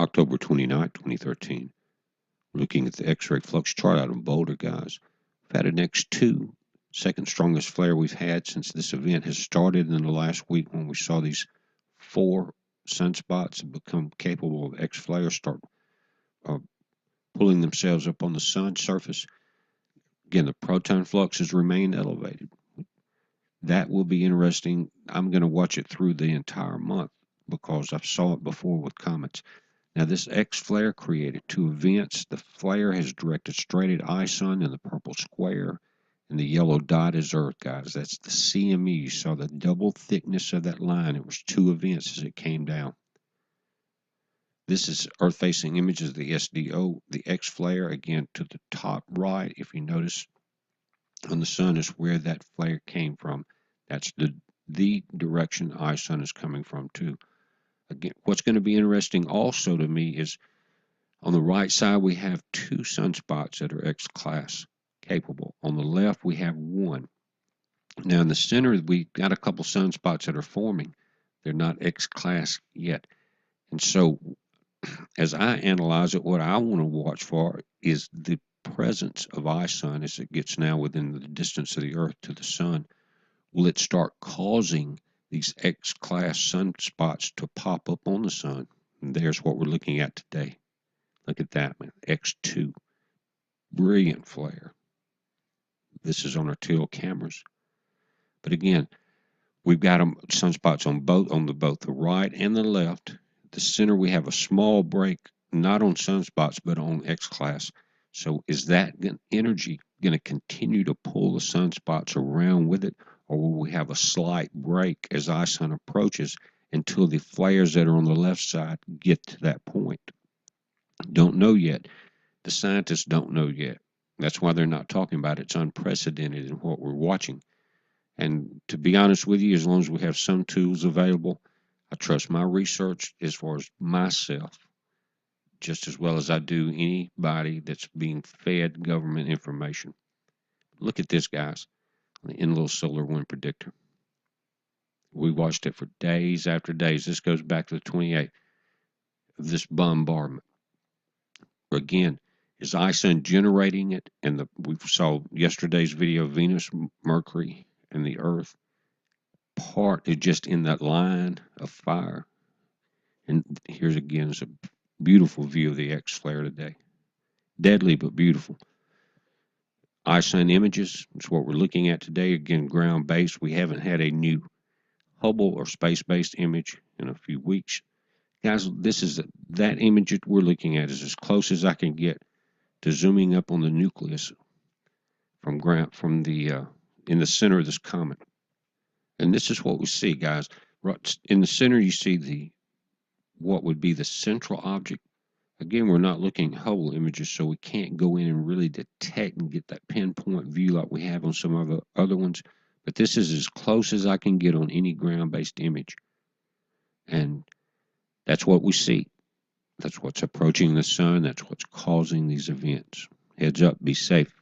October 29, 2013. Looking at the X-ray flux chart out of Boulder, guys. We've had an X2, second strongest flare we've had since this event has started in the last week, when we saw these 4 sunspots become capable of X flares start uh, pulling themselves up on the sun surface. Again, the proton flux has remained elevated. That will be interesting. I'm going to watch it through the entire month because I saw it before with comets. Now, this X flare created 2 events. The flare has directed straight at Ison in the purple square, and the yellow dot is Earth, guys. That's the CME. You saw the double thickness of that line. It was 2 events as it came down. This is Earth-facing images of the SDO, the X flare, again to the top right. If you notice on the sun is where that flare came from. That's the direction Ison is coming from too. Again, what's going to be interesting also to me is on the right side we have 2 sunspots that are X class capable. On the left we have 1. Now in the center we got a couple sunspots that are forming. They're not X class yet. And so as I analyze it, what I want to watch for is the presence of Ison as it gets now within the distance of the Earth to the sun. Will it start causing these X-class sunspots to pop up on the sun? And there's what we're looking at today. Look at that, man. X2. Brilliant flare. This is on our teal cameras. But again, we've got sunspots on both the right and the left. The center we have a small break, not on sunspots, but on X-class. So is that energy going to continue to pull the sunspots around with it, or will we have a slight break as Ison approaches until the flares that are on the left side get to that point? Don't know yet. The scientists don't know yet. That's why they're not talking about it. It's unprecedented in what we're watching. And to be honest with you, as long as we have some tools available, I trust my research as far as myself just as well as I do anybody that's being fed government information. Look at this, guys, the Enlil solar wind predictor. We watched it for days after days. This goes back to the 28th of this bombardment. Again, is Ison generating it? And we saw yesterday's video of Venus, Mercury, and the Earth. Part is just in that line of fire. And here's again is a beautiful view of the X flare today. Deadly but beautiful. Ison images is what we're looking at today. Again, ground-based. We haven't had a new Hubble or space-based image in a few weeks. Guys, that image that we're looking at is as close as I can get to zooming up on the nucleus from in the center of this comet. And this is what we see, guys. Right in the center, you see what would be the central object. Again, we're not looking at Hubble images, so we can't go in and really detect and get that pinpoint view like we have on some of the other ones. But this is as close as I can get on any ground-based image. And that's what we see. That's what's approaching the sun. That's what's causing these events. Heads up, be safe.